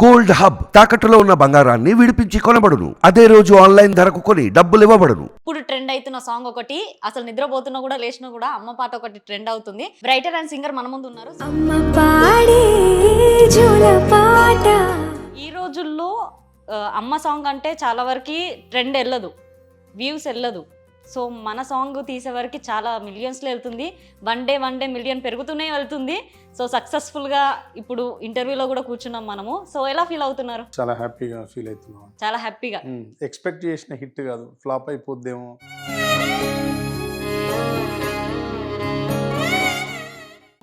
Gold hub తాకట్టులో ఉన్న బంగారాన్ని విడిపించి కొనబడును. అదే రోజు ఆన్లైన్ ధరకు కొని డబ్బులు ఇవ్వబడును. ఇప్పుడు ట్రెండ్ అవుతున్న సాంగ్ ఒకటి, అసలు నిద్రపోతున్నా కూడా లేచినా కూడా అమ్మ పాట ఒకటి ట్రెండ్ అవుతుంది. రైటర్ అండ్ సింగర్ మన ముందు ఉన్నారు. అమ్మ పాడే జోల పాట. ఈ రోజుల్లో అమ్మ సాంగ్ అంటే చాలా వరకు ట్రెండ్ వెళ్ళదు, వ్యూస్ వెళ్ళదు. సో మన సాంగ్ తీసే వరకు చాలా మిలియన్స్లో వెళ్తుంది. వన్ డే మిలియన్ పెరుగుతూనే వెళ్తుంది. సో సక్సెస్ఫుల్గా ఇప్పుడు ఇంటర్వ్యూలో కూడా కూర్చున్నాం మనము. సో ఎలా ఫీల్ అవుతున్నారు? చాలా హ్యాపీగా ఫీల్ అవుతున్నాం. చాలా హ్యాపీగా. ఎక్స్పెక్ట్ చేసిన హిట్ కాదు, ఫ్లాప్ అయిపోద్దేమో.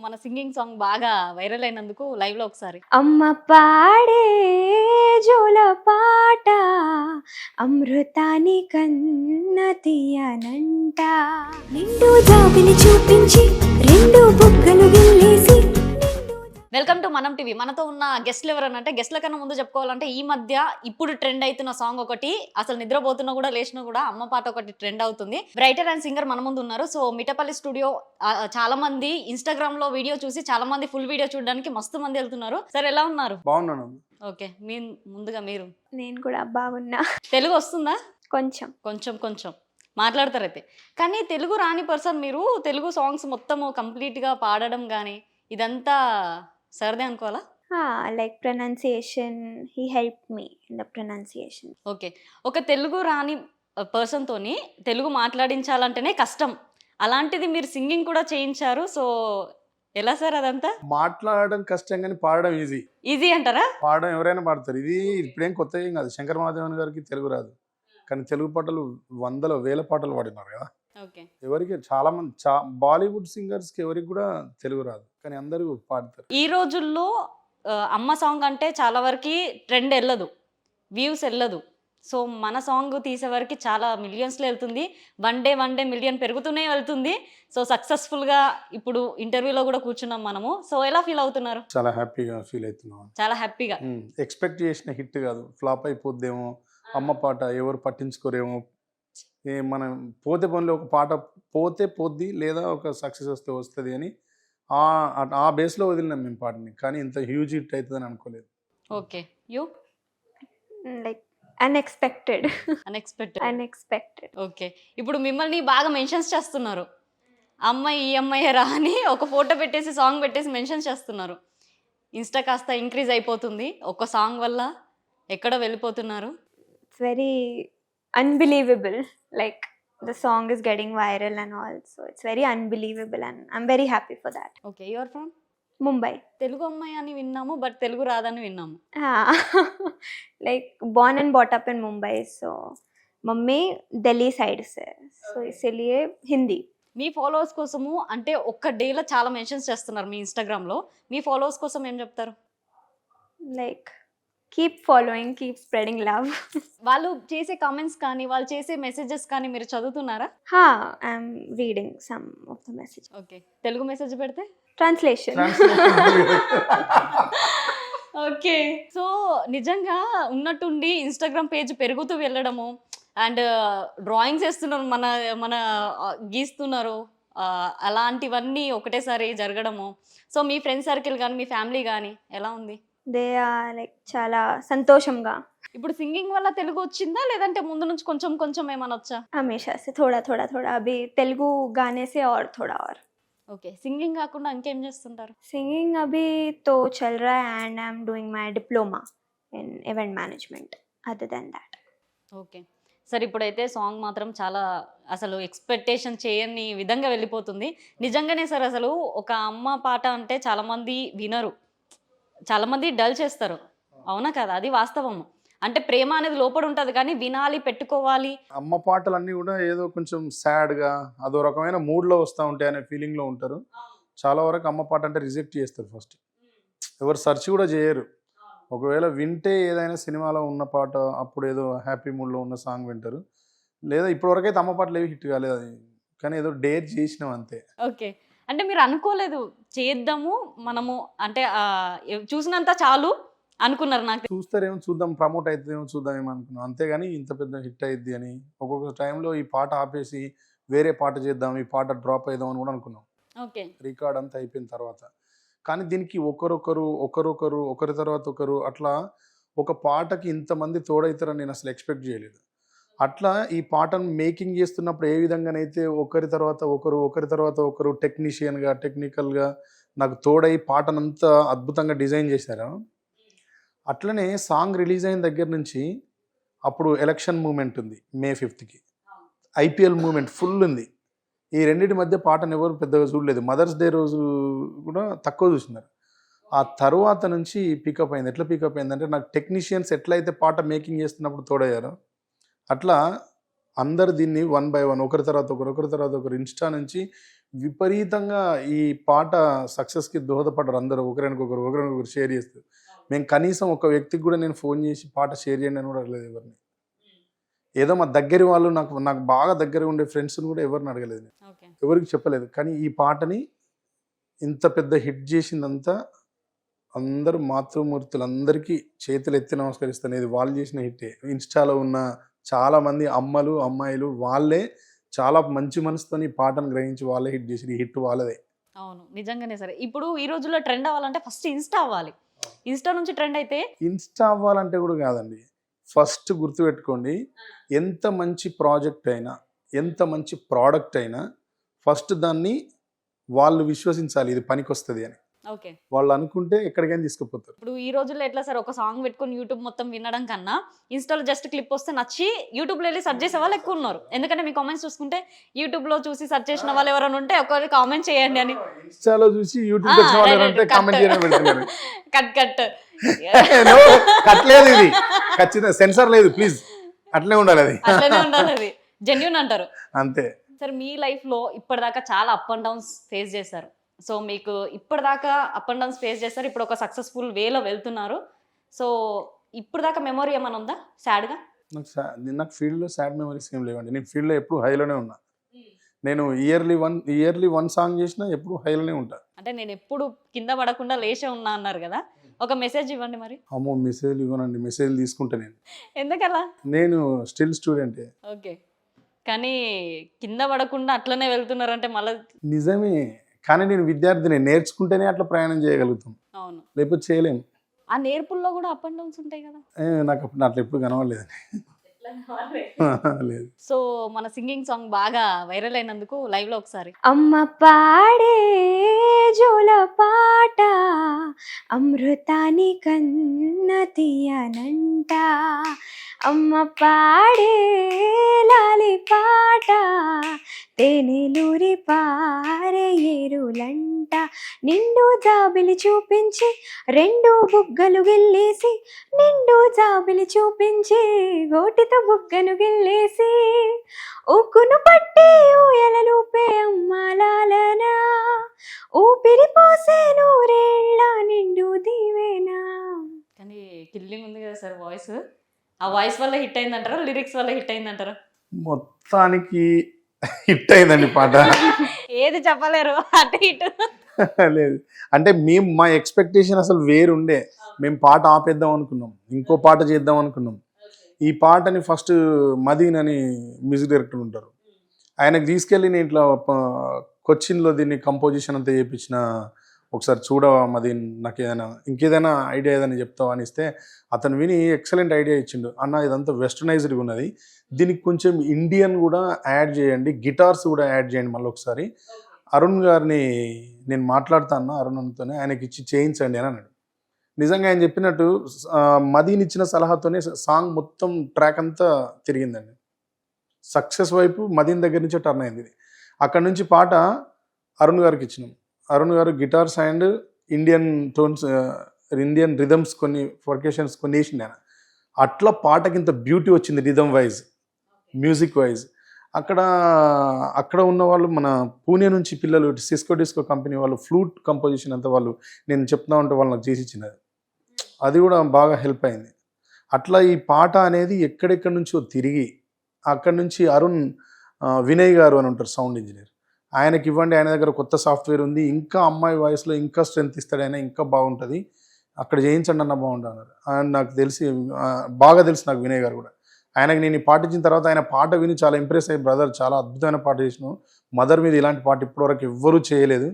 మన సింగింగ్ సాంగ్ బాగా వైరల్ అయినందుకు లైవ్ లో ఒకసారి. అమ్మ పాడే జోల పాట అమృతాని కన్న తీయనంట. నిండు జాబిని చూపించి రెండు బుగ్గలు గిల్లేసి. వెల్కమ్ టు మనం టీవీ. మనతో ఉన్న గెస్ట్లు ఎవరనంటే, గెస్ట్ల కన్నా ముందు చెప్పుకోవాలంటే ఈ మధ్య ఇప్పుడు ట్రెండ్ అవుతున్న సాంగ్ ఒకటి, అసలు నిద్రపోతున్నా కూడా లేచినా కూడా అమ్మ పాట ఒకటి ట్రెండ్ అవుతుంది. రైటర్ అండ్ సింగర్ మన ముందు ఉన్నారు. సో మిఠపల్లి స్టూడియో చాలా మంది ఇన్స్టాగ్రామ్ లో వీడియో చూసి చాలా మంది ఫుల్ వీడియో చూడడానికి మస్తు మంది వెళ్తున్నారు. సార్ ఎలా ఉన్నారు? బాగున్నాను. ఓకే, ముందుగా మీరు. నేను కూడా బాగున్నా. తెలుగు వస్తుందా? కొంచెం కొంచెం మాట్లాడతారైతే. కానీ తెలుగు రాని పర్సన్ మీరు తెలుగు సాంగ్స్ మొత్తము కంప్లీట్గా పాడడం కానీ ఇదంతా సర్దే అనుకోవాలా? Like pronunciation, he help me in the pronunciation. Okay, ఒక తెలుగు రాని పర్సన్తోని తెలుగు మాట్లాడించాలంటేనే కష్టం. అలాంటిది మీరు సింగింగ్ కూడా చేయించారు. సో ఎలా సార్ అదంతా? మాట్లాడడం కష్టం కానీ పాడడం ఈజీ. ఈజీ అంటారా? పాడడం ఎవరైనా పాడతారు. ఇది ఇప్పుడేం కొత్త ఏం కాదు. శంకర్ మహాదేవన్ గారికి తెలుగు రాదు, కానీ తెలుగు పాటలు వందల వేల పాటలు పాడినారు కదా. ఓకే, ఎవరికి చాలా మంది బాలీవుడ్ సింగర్స్కి ఎవరికి కూడా తెలుగు రాదు, కానీ అందరూ పాడతారు. ఈ రోజుల్లో అమ్మ సాంగ్ అంటే చాలా వరకు ట్రెండ్ వెళ్ళదు, వ్యూస్ వెళ్ళదు. సో మన సాంగ్ తీసే వరకు చాలా మిలియన్స్లో వెళ్తుంది. వన్ డే మిలియన్ పెరుగుతూనే వెళ్తుంది. సో సక్సెస్ఫుల్గా ఇప్పుడు ఇంటర్వ్యూలో కూడా కూర్చున్నాం మనము. సో ఎలా ఫీల్ అవుతున్నారు? చాలా హ్యాపీగా ఫీల్ అవుతున్నాం. చాలా హ్యాపీగా. ఎక్స్పెక్ట్ చేసిన హిట్ కాదు, ఫ్లాప్ అయిపోద్దేమో. అమ్మ పాట ఎవరు పట్టించుకోరేమో. మనం పోతే పనిలో ఒక పాట పోతే పోద్ది, లేదా ఒక సక్సెస్ వస్తే వస్తుంది అని ఆ బేస్లో వదిలినాం మేము పాటని. కానీ ఇంత హ్యూజ్ హిట్ అవుతుందని అనుకోలేదు. Okay, you? Like unexpected. Unexpected. Okay, ఇప్పుడు మిమ్మల్ని బాగా మెన్షన్స్ చేస్తున్నారు. అమ్మాయి ఈ అమ్మాయి రా అని ఒక ఫోటో పెట్టేసి సాంగ్ పెట్టేసి మెన్షన్ చేస్తున్నారు. ఇన్స్టా కాస్త ఇంక్రీజ్ అయిపోతుంది ఒక్క సాంగ్ వల్ల. ఎక్కడో వెళ్ళిపోతున్నారు. It's very unbelievable. Like the song is getting viral and all, so it's very unbelievable and I'm very happy for that. Okay, you are from Mumbai. Telugu అమ్మాయి అని విన్నాము, బట్ తెలుగు రాదని విన్నాము. Like born and brought up in Mumbai, so mummy Delhi side से, so इसलिए हिंदी. మీ followers కోసము అంటే ఒక్క డేలో చాలా మెన్షన్స్ చేస్తున్నారు మీ ఇన్స్టాగ్రామ్లో. మీ ఫాలోవర్స్ కోసం ఏం చెప్తారు? Like keep following, keep spreading love. వాళ్ళు చేసే కామెంట్స్ కానీ వాళ్ళు చేసే మెసేజెస్ కానీ మీరు చదువుతున్నారా? I'm reading some of the messages. Okay, Telugu message పెడితే Translation. ఓకే, సో నిజంగా ఉన్నట్టుండి ఇన్స్టాగ్రామ్ పేజ్ పెరుగుతూ వెళ్ళడము అండ్ డ్రాయింగ్స్ వేస్తున్నారు, మన మన గీస్తున్నారు, అలాంటివన్నీ ఒకటేసారి జరగడము. సో మీ ఫ్రెండ్ సర్కిల్ కానీ మీ ఫ్యామిలీ కానీ ఎలా ఉంది? They are like చాలా సంతోషంగా. ఇప్పుడు సింగింగ్ వల్ల తెలుగు వచ్చిందా లేదంటే ముందు నుంచి కొంచెం ఏమైనా వచ్చా? हमेशा से थोड़ा अभी तेलुगु गाने से और थोड़ा और. ఓకే, సింగింగ్ కాకుండా ఇంకేం చేస్తుంటారు? Singing अभी तो चल रहा है and I'm doing my diploma in event management. Other than that. Okay sir, ఇప్పుడైతే సాంగ్ మాత్రం చాలా అసలు ఎక్స్పెక్టేషన్ చేయని విధంగా వెళ్ళిపోతుంది. నిజంగానే సార్, అసలు ఒక అమ్మ పాట అంటే చాలామంది వినరు, చాలామంది డల్ చేస్తారు, అవునా కదా? అది వాస్తవము. అంటే ప్రేమ అనేది లోపల ఉంటుంది కానీ వినాలి, పెట్టుకోవాలి. అమ్మ పాటలన్నీ కూడా ఏదో కొంచెం సాడ్గా అదో రకమైన మూడ్లో వస్తూ ఉంటాయి అనే ఫీలింగ్లో ఉంటారు. చాలా వరకు అమ్మ పాట అంటే రిజెక్ట్ చేస్తారు. ఫస్ట్ ఎవరు సెర్చ్ కూడా చేయరు. ఒకవేళ వింటే ఏదైనా సినిమాలో ఉన్న పాట అప్పుడు ఏదో హ్యాపీ మూడ్లో ఉన్న సాంగ్ వింటారు, లేదా ఇప్పటివరకు అయితే అమ్మ పాటలు ఏవి హిట్ కాలేదు. అది కానీ ఏదో డేర్ చేసినాం అంతే. ఓకే, అంటే మీరు అనుకోలేదు చేద్దాము మనము అంటే చూసినంత చాలు అనుకున్నారు? నాకు చూస్తారేమో, చూద్దాం, ప్రమోట్ అవుతుందేమో చూద్దామేమో అనుకున్నాం, అంతేగాని ఇంత పెద్ద హిట్ అయ్యిద్ది అని. ఒక్కొక్క టైంలో ఈ పాట ఆపేసి వేరే పాట చేద్దాం, ఈ పాట డ్రాప్ అయిద్దాం అని కూడా అనుకున్నాం. ఓకే, రికార్డ్ అంతా అయిపోయిన తర్వాత. కానీ దీనికి ఒకరి తర్వాత ఒకరు అట్లా ఒక పాటకి ఇంతమంది తోడవుతారని నేను అసలు ఎక్స్పెక్ట్ చేయలేదు. అట్లా ఈ పాటను మేకింగ్ చేస్తున్నప్పుడు ఏ విధంగానైతే ఒకరి తర్వాత ఒకరు టెక్నీషియన్గా టెక్నికల్గా నాకు తోడై పాటనంతా అద్భుతంగా డిజైన్ చేశారు. అట్లనే సాంగ్ రిలీజ్ అయిన దగ్గర నుంచి అప్పుడు ఎలక్షన్ మూమెంట్ ఉంది May 5th, IPL moment full ఉంది. ఈ రెండింటి మధ్య పాటను ఎవరు పెద్దగా చూడలేదు. మదర్స్ డే రోజు కూడా తక్కువ చూసినారు. ఆ తర్వాత నుంచి పికప్ అయింది. ఎట్లా పికప్ అయిందంటే నాకు టెక్నీషియన్స్ ఎట్లయితే పాట మేకింగ్ చేస్తున్నప్పుడు తోడయ్యారో అట్లా అందరు దీన్ని 1 by 1 ఒకరి తర్వాత ఒకరు ఇన్స్టా నుంచి విపరీతంగా ఈ పాట సక్సెస్కి దోహదపడ్డారు. అందరూ ఒకరినొకరు షేర్ చేస్తారు. మేము కనీసం ఒక వ్యక్తికి కూడా నేను ఫోన్ చేసి పాట షేర్ చేయండి అని కూడా అడగలేదు ఎవరిని. ఏదో మా దగ్గర వాళ్ళు నాకు బాగా దగ్గర ఉండే ఫ్రెండ్స్ని కూడా ఎవరిని అడగలేదు, ఎవరికి చెప్పలేదు. కానీ ఈ పాటని ఇంత పెద్ద హిట్ చేసిందంతా అందరూ మాతృమూర్తులందరికీ చేతులు ఎత్తి నమస్కరిస్తాను. ఇది వాళ్ళు చేసిన హిట్టే. ఇన్స్టాలో ఉన్న చాలామంది అమ్మలు అమ్మాయిలు వాళ్ళే చాలా మంచి మనసుతో ఈ పాటను గ్రహించి వాళ్ళే హిట్ చేసి ఈ హిట్ వాళ్ళదే. అవును, నిజంగానే. సరే, ఇప్పుడు ఈ రోజుల్లో ట్రెండ్ అవ్వాలంటే ఫస్ట్ ఇన్స్టా అవ్వాలి. ఇన్స్టా నుంచి ట్రెండ్ అయితే ఇన్స్టా అవ్వాలంటే కూడా కాదండి. ఫస్ట్ గుర్తుపెట్టుకోండి, ఎంత మంచి ప్రాజెక్ట్ అయినా ఎంత మంచి ప్రోడక్ట్ అయినా ఫస్ట్ దాన్ని వాళ్ళు విశ్వసించాలి ఇది పనికొస్తుంది అని. ఓకే, వాళ్ళు అనుకుంటే ఎక్కడికైనా తీసుకుపోతారు. ఇప్పుడు ఈ రోజుల్లో ఎట్లా సార్, ఒక సాంగ్ పెట్టుకొని యూట్యూబ్ మొత్తం వినడం కన్నా ఇన్స్టాలో జస్ట్ క్లిప్ వస్తే నచ్చి యూట్యూబ్లో వెళ్ళి సెర్చ్ చేసే వాళ్ళు ఎక్కువ ఉన్నారు. ఎందుకంటే మీ కామెంట్స్ చూసుకుంటే యూట్యూబ్లో చూసి సెర్చ్ చేసిన వాళ్ళు ఎవరైనా ఉంటే ఒకరి కామెంట్ చేయండి అని. ఇన్స్టాలో చూసి యూట్యూబ్ కామెంట్ చేయడం పెడుతున్నారు. కట్ కట్లేదు, ఇది ఖచ్చితంగా సెన్సార్ లేదు, ప్లీజ్ అట్లనే ఉండాలి, అది అట్లనే ఉండాలి, అది జెన్యూన్ అంటారు అంతే. సార్, మీ లైఫ్లో ఇప్పటిదాకా చాలా అప్ అండ్ డౌన్స్ ఫేస్ చేశారు. సో మీకు ఇప్పటిదాకా అప్ అండ్ డౌన్స్ ఫేస్ చేస్తారు, ఇప్పుడు ఒక సక్సెస్ఫుల్ వేలో వెళ్తున్నారు. సో ఇప్పుడు దాకా మెమొరీ ఏమైనా ఉందా సాడ్గా? నాకు ఫీల్డ్లో సాడ్ మెమరీస్ ఏం లేవండి. నేను ఫీల్డ్లో ఎప్పుడు హైలోనే ఉన్నా. నేను ఇయర్లీ వన్ సాంగ్ చేసినా ఎప్పుడు హైలోనే ఉంటా. అంటే నేను ఎప్పుడు కింద పడకుండా లేచే ఉన్నా అన్నారు కదా, ఒక మెసేజ్ ఇవ్వండి మరి. అమ్మో, మెసేజ్లు ఇవ్వనండి, మెసేజ్లు తీసుకుంటా నేను. ఎందుకలా? నేను స్టిల్ స్టూడెంటే. ఓకే, కానీ కింద పడకుండా అట్లనే వెళ్తున్నారంటే మళ్ళీ నిజమే. కానీ నేను విద్యార్థిని, నేర్చుకుంటేనే అట్లా ప్రయాణం చేయగలుగుతాం, అవును, లేకపోతే చేయలేము. ఆ నేర్పుల్లో కూడా అప్ అండ్ డౌన్స్ ఉంటాయి కదా. నాకు అట్లా ఎప్పుడు కనవలేదండి. లేదు. సో మన సింగింగ్ సాంగ్ బాగా వైరల్ అయినందుకు లైవ్ లో ఒకసారి. అమ్మ పాడే జోల పాట అమృతాని కన్న తీయనంట, అమ్మ పాడే లాలి పాట తేనెలూరి పారే ఏరులంట, నిండు జాబిలి చూపించి రెండు బుగ్గలు గిల్లేసి, నిండు జాబిలి చూపించి గోటితో బుగ్గను గిల్లేసి, ఊకును పట్టి ఊయలలూపే అమ్మాలాలన, ఊపిరి పోసే నూరేళ్ళ నిండు దీవేనా. కానీ కిల్లింగ్ ఉంది కదా సార్ వాయిస్. ఆ వాయిస్ వల్ల హిట్ అయిందంటారా, లిరిక్స్ వల్ల హిట్ అయిందంటారా? మొత్తానికి హిట్ అయిందండి పాట. ఏది చెప్పలేరు, అటు ఇటు లేదు. అంటే మా ఎక్స్పెక్టేషన్ అసలు వేరుండే. మేము పాట ఆపేద్దాం అనుకున్నాం, ఇంకో పాట చేద్దాం అనుకున్నాం. ఈ పాటని ఫస్ట్ మదీన్ అని మ్యూజిక్ డైరెక్టర్ ఉంటారు, ఆయనకు తీసుకెళ్ళి నేను ఇట్లా కొచ్చిన్లో దీన్ని కంపోజిషన్ అంతా చేయించిన, ఒకసారి చూడవా మదీన్, నాకు ఇంకేదైనా ఐడియా ఏదైనా చెప్తావా అని ఇస్తే అతను విని ఎక్సలెంట్ ఐడియా ఇచ్చిండు. అన్న ఇదంతా వెస్టర్నైజ్డ్గా ఉన్నది, దీనికి కొంచెం ఇండియన్ కూడా యాడ్ చేయండి, గిటార్స్ కూడా యాడ్ చేయండి, మళ్ళీ ఒకసారి అరుణ్ గారిని నేను మాట్లాడుతాను, అరుణ్తోనే ఆయనకి ఇచ్చి చేయించండి అని అన్నాడు. నిజంగా ఆయన చెప్పినట్టు మదీన్ ఇచ్చిన సలహాతోనే సాంగ్ మొత్తం ట్రాక్ అంతా తిరిగిందండి. సక్సెస్ వైపు మదీన్ దగ్గర నుంచే టర్న్ అయింది. అక్కడ నుంచి పాట అరుణ్ గారికి ఇచ్చినాం. అరుణ్ గారు guitars and Indian tones, Indian rhythms కొన్ని ఫొర్కేషన్స్ కొన్ని వేసింది ఆయన. అట్లా పాటకి ఇంత బ్యూటీ వచ్చింది రిథమ్ వైజ్, మ్యూజిక్ వైజ్. అక్కడ ఉన్న వాళ్ళు మన పూణే నుంచి పిల్లలు, సిస్కో డిస్కో కంపెనీ వాళ్ళు ఫ్లూట్ కంపోజిషన్ అంతా వాళ్ళు నేను చెప్తా ఉంటే వాళ్ళు నాకు చేసి ఇచ్చినది, అది కూడా బాగా హెల్ప్ అయింది. అట్లా ఈ పాట అనేది ఎక్కడెక్కడి నుంచో తిరిగి అక్కడి నుంచి అరుణ్ వినయ్ గారు అని ఉంటారు సౌండ్ ఇంజనీర్, ఆయనకి ఇవ్వండి, ఆయన దగ్గర కొత్త సాఫ్ట్వేర్ ఉంది, ఇంకా అమ్మాయి వాయిస్లో ఇంకా స్ట్రెంత్ ఇస్తాడు ఆయన, ఇంకా బాగుంటుంది, అక్కడ చేయించండి అన్న బాగుంటున్నారు. నాకు బాగా తెలుసు నాకు వినయ్ గారు కూడా. ఆయనకి నేను ఈ పాట ఇచ్చిన తర్వాత ఆయన పాట విని చాలా ఇంప్రెస్ అయ్యి, బ్రదర్ చాలా అద్భుతమైన పాట చేసినావు, మదర్ మీద ఇలాంటి పాట ఇప్పటివరకు ఎవ్వరూ చేయలేదు,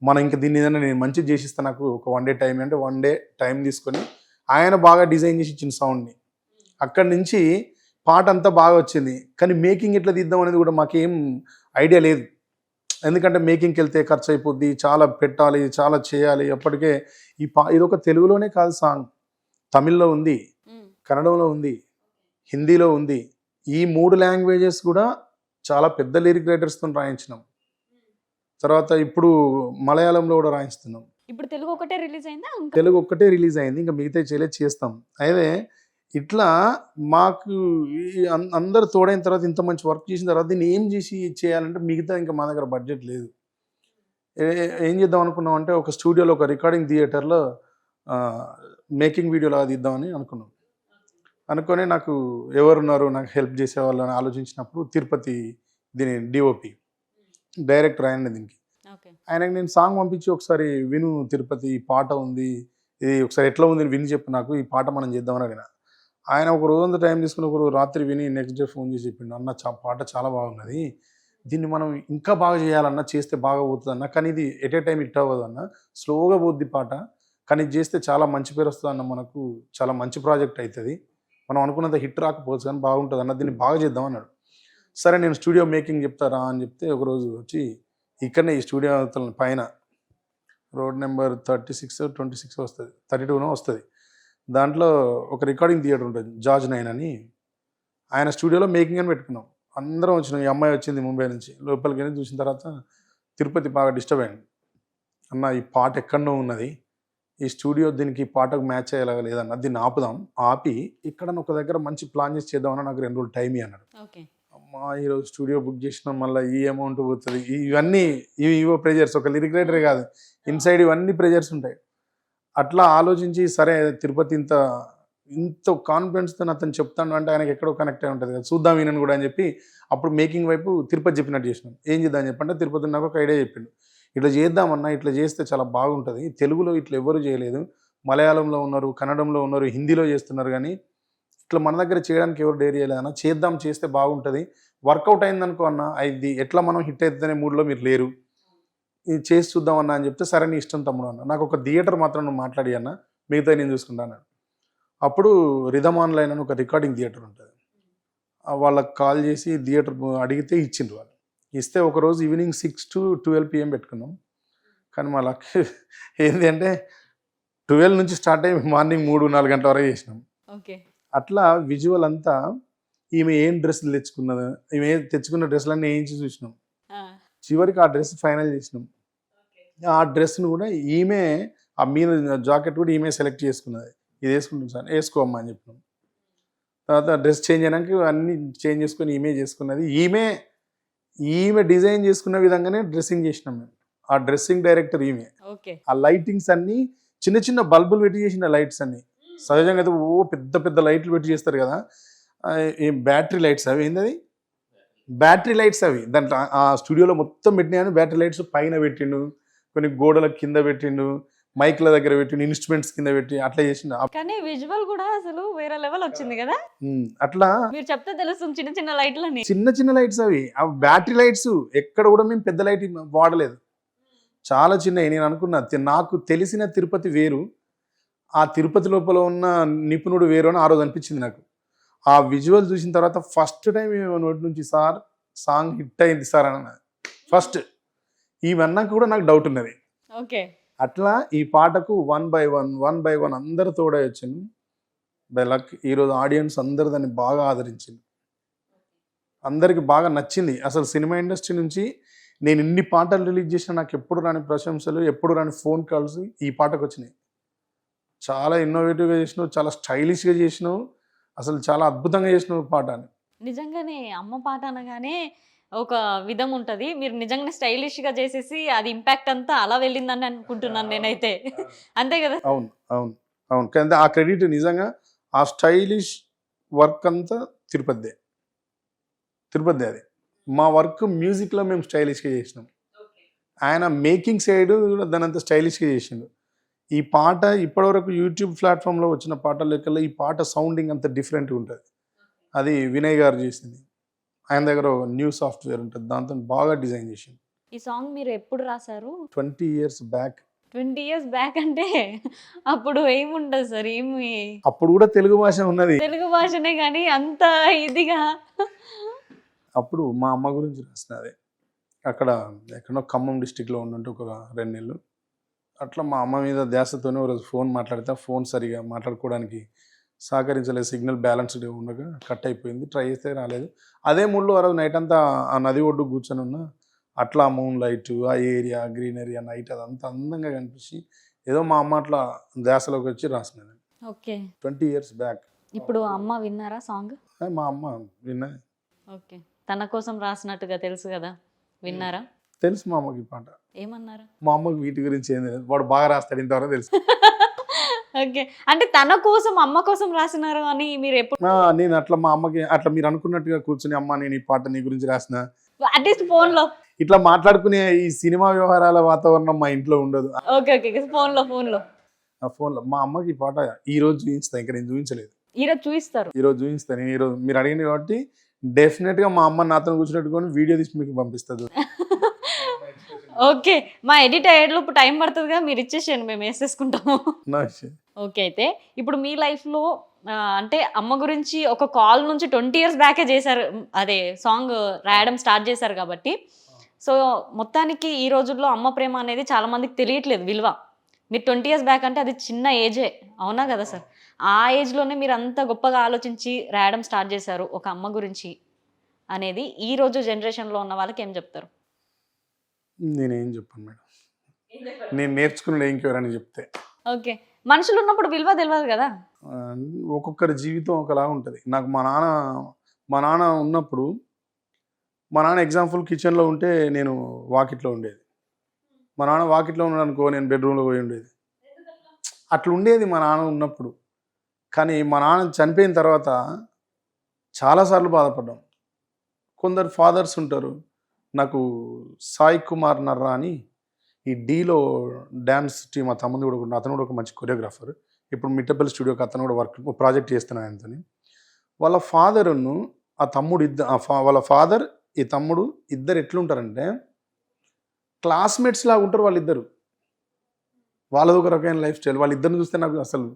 మనం ఇంకా దీన్ని ఏదైనా నేను మంచిగా చేసిస్తా, నాకు ఒక 1 డే టైం అంటే 1 డే టైం తీసుకొని ఆయన బాగా డిజైన్ చేసి ఇచ్చిన సౌండ్ని. అక్కడి నుంచి పాట అంతా బాగా వచ్చింది, కానీ మేకింగ్ ఎట్లా తీద్దాం అనేది కూడా మాకేం ఐడియా లేదు. ఎందుకంటే మేకింగ్కి వెళ్తే ఖర్చు అయిపోద్ది, చాలా పెట్టాలి, చాలా చేయాలి. అప్పటికే ఇదొక తెలుగులోనే కాదు సాంగ్, తమిళ్లో ఉంది, కన్నడంలో ఉంది, హిందీలో ఉంది. ఈ 3 లాంగ్వేజెస్ కూడా చాలా పెద్ద లిరిక్ రైటర్స్తో రాయించినాం. తర్వాత ఇప్పుడు మలయాళంలో కూడా రాయిస్తున్నాం. ఇప్పుడు తెలుగు ఒకటే రిలీజ్ అయిందా? తెలుగు ఒక్కటే రిలీజ్ అయింది, ఇంకా మిగతా చేస్తాం. అయితే ఇట్లా మాకు అందరు తోడైన తర్వాత, ఇంత మంచి వర్క్ చేసిన తర్వాత దీన్ని ఏం చేసి చేయాలంటే మిగతా ఇంకా మా దగ్గర బడ్జెట్ లేదు. ఏం చేద్దాం అనుకున్నాం అంటే ఒక స్టూడియోలో, ఒక రికార్డింగ్ థియేటర్లో మేకింగ్ వీడియో లాగా తీద్దామని అనుకున్నాం. అనుకొని నాకు ఎవరున్నారు నాకు హెల్ప్ చేసేవాళ్ళని ఆలోచించినప్పుడు తిరుపతి దీని డిఓపి డైరెక్టర్ ఆయన, దీనికి ఆయనకి నేను సాంగ్ పంపించి ఒకసారి విను తిరుపతి, ఈ పాట ఉంది, ఇది ఒకసారి ఎట్లా ఉంది విని చెప్పు నాకు, ఈ పాట మనం చేద్దామని అడిగిన. ఆయన ఒక రోజంతా టైం తీసుకుని ఒక రాత్రి విని నెక్స్ట్ డే ఫోన్ చేసి చెప్పిండు, అన్న పాట చాలా బాగున్నది, దీన్ని మనం ఇంకా బాగా చేయాలన్నా, చేస్తే బాగా పోతుంది అన్న, కానీ ఇది ఎట్ ఏ టైం హిట్ అవ్వదు అన్న, స్లోగా పోద్ది పాట, కానీ ఇది చేస్తే చాలా మంచి పేరు వస్తుంది అన్న, మనకు చాలా మంచి ప్రాజెక్ట్ అవుతుంది, మనం అనుకున్నంత హిట్ రాకపోవచ్చు కానీ బాగుంటుంది అన్న, దీన్ని బాగా చేద్దాం అన్నాడు. సరే నేను స్టూడియో మేకింగ్ చెప్తారా అని చెప్తే ఒకరోజు వచ్చి ఇక్కడనే ఈ స్టూడియో పైన రోడ్ నెంబర్ 36 వస్తుంది, 32 వస్తుంది, దాంట్లో ఒక రికార్డింగ్ థియేటర్ ఉంటుంది, జార్జ్ 9 అని, ఆయన స్టూడియోలో మేకింగ్ అని పెట్టుకున్నాం. అందరం వచ్చినాం, ఈ అమ్మాయి వచ్చింది ముంబై నుంచి, లోపలికి వెళ్ళి చూసిన తర్వాత తిరుపతి బాగా డిస్టర్బ్ అయింది, అన్న ఈ పాట ఎక్కడో ఉన్నది, ఈ స్టూడియో దీనికి ఈ పాటకు మ్యాచ్ అయ్యేలాగా లేదన్న, దీన్ని ఆపుదాం, ఆపి ఇక్కడ ఒక దగ్గర మంచి ప్లాన్ చేసి చేద్దామన్నా, నాకు 2 రోజులు టైం అన్నాడు. అమ్మా ఈరోజు స్టూడియో బుక్ చేసినాం, మళ్ళీ ఈ అమౌంట్ పోతుంది, ఇవన్నీ ఇవో ప్రెజర్స్, ఒక లిరిక్ రైటరే కాదు ఇన్సైడ్ ఇవన్నీ ప్రెజర్స్ ఉంటాయి. అట్లా ఆలోచించి సరే తిరుపతి ఇంత కాన్ఫిడెన్స్తో అతను చెప్తాను అంటే ఆయనకి ఎక్కడో కనెక్ట్ అయి ఉంటుంది కదా, చూద్దాం ఈయనని కూడా అని చెప్పి అప్పుడు మేకింగ్ వైపు తిరుపతి చెప్పినట్టు చేసినాం. ఏం చేద్దాం చెప్పంటే తిరుపతి నాకు ఒక ఐడియా చెప్పిండు, ఇట్లా చేద్దామన్నా, ఇట్లా చేస్తే చాలా బాగుంటుంది, తెలుగులో ఇట్లా ఎవరు చేయలేదు, మలయాళంలో ఉన్నారు, కన్నడంలో ఉన్నారు, హిందీలో చేస్తున్నారు, కానీ ఇట్లా మన దగ్గర చేయడానికి ఎవరు డేర్ చేయలేదన్నా, చేద్దాం, చేస్తే బాగుంటుంది, వర్కౌట్ అయిందనుకో అన్న, ఇది ఎట్లా మనం హిట్ అవుతుందనే మూడ్లో మీరు లేరు, ఇది చేసి చూద్దామన్నా అని చెప్తే సరే నీ ఇష్టం తమ్ముడు అన్న, నాకు ఒక థియేటర్ మాత్రం నువ్వు మాట్లాడి అన్న, మిగతా నేను చూసుకుంటాను. అప్పుడు రిథమ్ ఆన్లైన్ అని ఒక రికార్డింగ్ థియేటర్ ఉంటుంది, వాళ్ళకి కాల్ చేసి థియేటర్ అడిగితే ఇచ్చిండ్రు వాళ్ళు. ఇస్తే ఒకరోజు ఈవినింగ్ 6 to 12 PM పెట్టుకున్నాం, కానీ మా లక్ ఏంటి అంటే 12 నుంచి స్టార్ట్ అయ్యి మార్నింగ్ 3-4 గంటల వరకు చేసినాం. అట్లా విజువల్ అంతా ఈమె ఏం డ్రెస్సులు తెచ్చుకున్నది, ఈమె తెచ్చుకున్న డ్రెస్సులన్నీ వేయించి చూసినాం, చివరికి ఆ డ్రెస్ ఫైనల్ చేసినాం. ఆ డ్రెస్ను కూడా ఈమె, ఆ మీద జాకెట్ కూడా ఈమె సెలెక్ట్ చేసుకున్నది, ఇది వేసుకుంటాం సార్, వేసుకోమ్మా అని చెప్పినాం. తర్వాత డ్రెస్ చేంజ్ అయినాక అన్నీ చేంజ్ చేసుకొని ఈమె చేసుకున్నది, ఈమె డిజైన్ చేసుకున్న విధంగానే డ్రెస్సింగ్ చేసినాం మేము. ఆ డ్రెస్సింగ్ డైరెక్టర్ ఈమె. ఆ లైటింగ్స్ అన్నీ చిన్న చిన్న బల్బులు పెట్టి చేసిన లైట్స్ అన్ని, సహజంగా అయితే పెద్ద పెద్ద లైట్లు పెట్టి చేస్తారు కదా, బ్యాటరీ లైట్స్ అవి, ఏంది బ్యాటరీ లైట్స్ అవి, దాంట్లో ఆ స్టూడియోలో మొత్తం పెట్టినాయని బ్యాటరీ లైట్స్ పైన పెట్టిండు, కొన్ని గోడల కింద పెట్టిండు, మైక్ల దగ్గర పెట్టిండు, ఇన్స్ట్రుమెంట్స్ కింద పెట్టి అట్లా చేసిండు. కానీ విజువల్ కూడా అసలు వేరే లెవెల్ వచ్చింది కదా, అట్లా మీరు చెప్తే తెలుస్తుంది. చిన్న చిన్న లైట్లని, చిన్న చిన్న లైట్స్ అవి, ఆ బ్యాటరీ లైట్స్ ఎక్కడ కూడా మేము పెద్ద లైట్ వాడలేదు, చాలా చిన్నవి. నేను అనుకున్నా నాకు తెలిసిన తిరుపతి వేరు, ఆ తిరుపతి లోపల ఉన్న నిపుణుడు వేరు అని ఆ రోజు అనిపించింది నాకు. ఆ విజువల్ చూసిన తర్వాత ఫస్ట్ టైం నోటి నుంచి సార్ సాంగ్ హిట్ అయింది సార్ అన్న, ఫస్ట్ ఇవన్నాక కూడా నాకు డౌట్ ఉన్నది. అట్లా ఈ పాటకు 1 by 1 అందరు తోడే వచ్చింది. బై లక్ ఈరోజు ఆడియన్స్ అందరు దాన్ని బాగా ఆదరించింది, అందరికి బాగా నచ్చింది. అసలు సినిమా ఇండస్ట్రీ నుంచి నేను ఇన్ని పాటలు రిలీజ్ చేసినా నాకు ఎప్పుడు రాని ప్రశంసలు, ఎప్పుడు రాని ఫోన్ కాల్స్ ఈ పాటకు వచ్చినాయి. చాలా ఇన్నోవేటివ్గా చేసినావు, చాలా స్టైలిష్గా చేసినావు, అసలు చాలా అద్భుతంగా చేసినావు పాట అని. నిజంగానే అమ్మ పాట అనగానే ఒక విధం ఉంటుంది, మీరు నిజంగానే స్టైలిష్గా చేసేసి అది ఇంపాక్ట్ అంతా అలా వెళ్ళిందని అనుకుంటున్నాను నేనైతే, అంతే కదా? అవును అవును అవును, కానీ ఆ క్రెడిట్ నిజంగా ఆ స్టైలిష్ వర్క్ అంతా తిరుపతిదే అది. మా వర్క్ మ్యూజిక్లో మేము స్టైలిష్గా చేసినాం, ఆయన మేకింగ్ సైడ్ దాని అంతా స్టైలిష్గా చేసిండు. ఈ పాట ఇప్పటివరకు యూట్యూబ్ ప్లాట్ఫామ్లో వచ్చిన పాటల లెక్కల్లో ఈ పాట సౌండింగ్ అంత డిఫరెంట్గా ఉంటుంది. అది వినయ్ గారు చేసింది, ఆయన దగ్గర న్యూ సాఫ్ట్వేర్ ఉంటుంది, దాంతో బాగా డిజైన్ చేసింది. ఈ సాంగ్ మీరు ఎప్పుడు రాశారు? 20 years బ్యాక్. 20 ఇయర్స్ బ్యాక్ అంటే అప్పుడు ఏముండదు సార్, ఏమి అప్పుడు కూడా తెలుగు భాష ఉన్నది. తెలుగు భాషనే కానీ అంత ఇదిగా. అప్పుడు మా అమ్మ గురించి రాసినది. అక్కడ ఎక్కడో ఖమ్మం డిస్టిక్లో ఉండుంటే ఒక 2 నెలలు అట్లా మా అమ్మ మీద ధ్యాసతోనే ఒక రోజు ఫోన్ మాట్లాడితే ఫోన్ సరిగా మాట్లాడుకోవడానికి సహకరించలేదు. సిగ్నల్ బ్యాలెన్స్డ్ ఉండగా కట్ అయిపోయింది. ట్రై చేస్తే రాలేదు. అదే మూడ్లో ఆ రోజు నైట్ అంతా ఆ నది ఒడ్డు కూర్చొని ఉన్నా. అట్లా మూన్ లైట్, ఆ ఏరియా, గ్రీనరీ, ఆ నైట్ అదంతా అందంగా కనిపించి ఏదో మా అమ్మ అట్లా ధ్యాసలోకి వచ్చి రాసినది. ఓకే. 20 years back. ఇప్పుడు అమ్మ విన్నారా సాంగ్? మా అమ్మ విన్నా. ఓకే. తన కోసం రాసినట్టుగా తెలుసు కదా, విన్నారా? తెలుసు మా అమ్మకి ఈ పాట. ఏమన్నారు? మా అమ్మకి వీటి గురించి ఏం తెలియదు. వాడు బాగా రాస్తాడు ఇంతవరకు తెలుసు. ఓకే. అంటే తన కోసం అమ్మ కోసం రాసినారు అని మీరు ఎప్పుడు నేను అట్లా మా అమ్మకి అట్లా మీరు అనుకున్నట్టుగా కూర్చుని అమ్మ నేను ఈ పాట నీ గురించి రాసిన అట్లీస్ట్ ఫోన్ లో ఇట్లా మాట్లాడుకునే ఈ సినిమా వ్యవహారాల వాతావరణం మా ఇంట్లో ఉండదు. ఓకే ఓకే ఫోన్ లో ఆ ఫోన్లో మా అమ్మకి ఈ పాట ఈ రోజు చూపించుతా. ఇంకా నేను చూపించలేదు. ఈరోజు చూపిస్తారు. ఈ రోజు చూపిస్తాను. నేను ఈరోజు మీరు అడిగింది కాబట్టి డెఫినెట్ గా మా అమ్మ నాతో కూర్చున్నట్టుకొని వీడియో తీసి మీకు పంపిస్తుంది. ఓకే. మా ఎడిట్ అయ్యేలోపు టైం పడుతుందిగా, మీరు ఇచ్చేసేయండి, మేము వేసేసుకుంటాము. ఓకే. అయితే ఇప్పుడు మీ లైఫ్లో అంటే అమ్మ గురించి ఒక కాల్ నుంచి 20 years బ్యాకే చేశారు, అదే సాంగ్ రాయడం స్టార్ట్ చేశారు కాబట్టి. సో మొత్తానికి ఈ రోజుల్లో అమ్మ ప్రేమ అనేది చాలా మందికి తెలియట్లేదు విలువ. మీరు 20 years బ్యాక్ అంటే అది చిన్న ఏజే, అవునా కదా సార్? ఆ ఏజ్లోనే మీరు అంత గొప్పగా ఆలోచించి రాయడం స్టార్ట్ చేశారు ఒక అమ్మ గురించి అనేది. ఈ రోజు జనరేషన్లో ఉన్న వాళ్ళకి ఏం చెప్తారు? నేనేం చెప్పాను మేడం, నేను నేర్చుకున్నాడు ఇంకెవరని చెప్తే. ఓకే. మనుషులు ఉన్నప్పుడు విలువ తెలియదు కదా. ఒక్కొక్కరి జీవితం ఒకలా ఉంటుంది. నాకు మా నాన్న ఉన్నప్పుడు మా నాన్న ఎగ్జాంపుల్ కిచెన్లో ఉంటే నేను వాకిట్లో ఉండేది. మా నాన్న వాకిట్లో ఉన్నాడు అనుకో, నేను బెడ్రూమ్లో పోయి ఉండేది. అట్లా ఉండేది మా నాన్న ఉన్నప్పుడు. కానీ మా నాన్న చనిపోయిన తర్వాత చాలాసార్లు బాధపడ్డాం. కొందరు ఫాదర్స్ ఉంటారు. నాకు సాయి కుమార్ నర్రా అని ఈ డీలో డ్యాన్స్ టీమ్ ఆ తమ్ముడు కూడా అతను కూడా ఒక మంచి కొరియోగ్రాఫర్. ఇప్పుడు మిట్టపల్లి స్టూడియోకి అతను కూడా ప్రాజెక్ట్ చేస్తున్నాను ఆయనతోని. వాళ్ళ ఫాదరును ఆ తమ్ముడు వాళ్ళ ఫాదర్ ఈ తమ్ముడు ఇద్దరు ఎట్లుంటారంటే క్లాస్మేట్స్ లాగా ఉంటారు వాళ్ళిద్దరు. వాళ్ళది ఒక రకమైన లైఫ్ స్టైల్. వాళ్ళిద్దరిని చూస్తే నాకు అసలు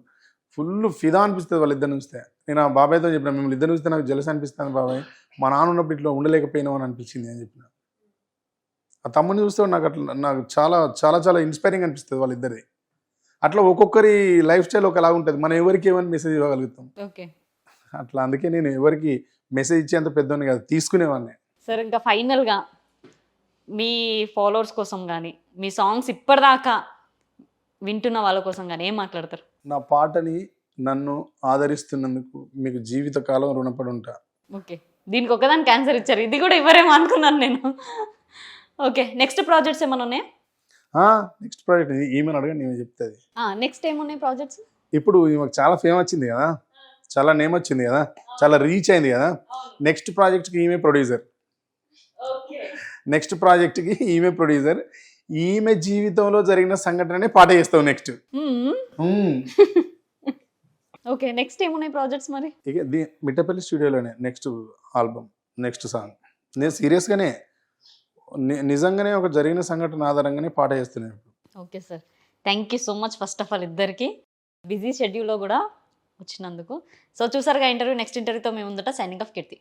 ఫుల్ ఫిదా అనిపిస్తుంది. వాళ్ళిద్దరిని చూస్తే నేను ఆ బాబాయ్తో చెప్పిన, మిమ్మల్ని ఇద్దరిని చూస్తే నాకు జలస్ అనిపిస్తాను బాబాయ్, మా నాన్న ఉన్నప్పుడు ఇట్లా ఉండలేకపోయినావు అని అనిపించింది అని చెప్పిన. ఆ తమ్ముడిని చూస్తే నాకు చాలా చాలా చాలా ఇన్స్పైరింగ్ అనిపిస్తుంది వాళ్ళిద్దరిది. అట్లా ఒక్కొక్కరి లైఫ్ స్టైల్ ఒకలా ఉంటుంది. మనం ఎవరికి ఏమని మెసేజ్ ఇవ్వగలుగుతాం. ఓకే. అట్లా అందుకే నేను ఎవరికి మెసేజ్ ఇచ్చేంత పెద్దవాడిని కాదు, తీసుకునేవాడిని. సరే, ఇంకా ఫైనల్గా మీ ఫాలోవర్స్ కోసం కానీ మీ సాంగ్స్ ఇప్పటిదాకా వింటున్న వాళ్ళ కోసం కానీ ఏం మాట్లాడతారు? నా పాటని నన్ను ఆదరిస్తున్నందుకు మీకు జీవితకాలం రుణపడి ఉంటా. ఓకే. దీనికి ఒకదాని క్యాన్సర్ ఇచ్చారు, ఇది కూడా ఇవ్వరేమో అనుకున్నాను నేను. ఓకే. నెక్స్ట్ ప్రాజెక్ట్స్ ఏమైనా ఉన్నాయా? నెక్స్ట్ ప్రాజెక్ట్ ఈమెను అడగండి, నేను చెప్తుంది. నెక్స్ట్ ఏమున్నాయి ప్రాజెక్ట్స్? ఇప్పుడు ఈమెకు చాలా ఫేమ్ వచ్చింది కదా, చాలా నేమ్ వచ్చింది కదా, చాలా రీచ్ అయింది కదా. నెక్స్ట్ ప్రాజెక్ట్కి ఈమె ప్రొడ్యూసర్. నెక్స్ట్ ప్రాజెక్ట్కి ఈమె ప్రొడ్యూసర్. ఈమె జీవితంలో జరిగిన సంఘటననే పాట చేస్తావు నెక్స్ట్. ఓకే. నెక్స్ట్ ఏమున్నాయి ప్రాజెక్ట్స్ మరి? ఇక మిట్టపల్లి స్టూడియోలోనే నెక్స్ట్ ఆల్బమ్, నెక్స్ట్ సాంగ్. నేను సీరియస్గానే నిజంగానే ఒక జరిగిన సంఘటన ఆధారంగానే పాట చేస్తున్నాను. Okay sir, thank you so much first of all ఇద్దరికి బిజీ షెడ్యూల్లో కూడా వచ్చినందుకు. సో చూసారుగా ఇంటర్వ్యూ. నెక్స్ట్ ఇంటర్వ్యూతో మేము ముందట సైనింగ్ ఆఫ్ కీర్తి.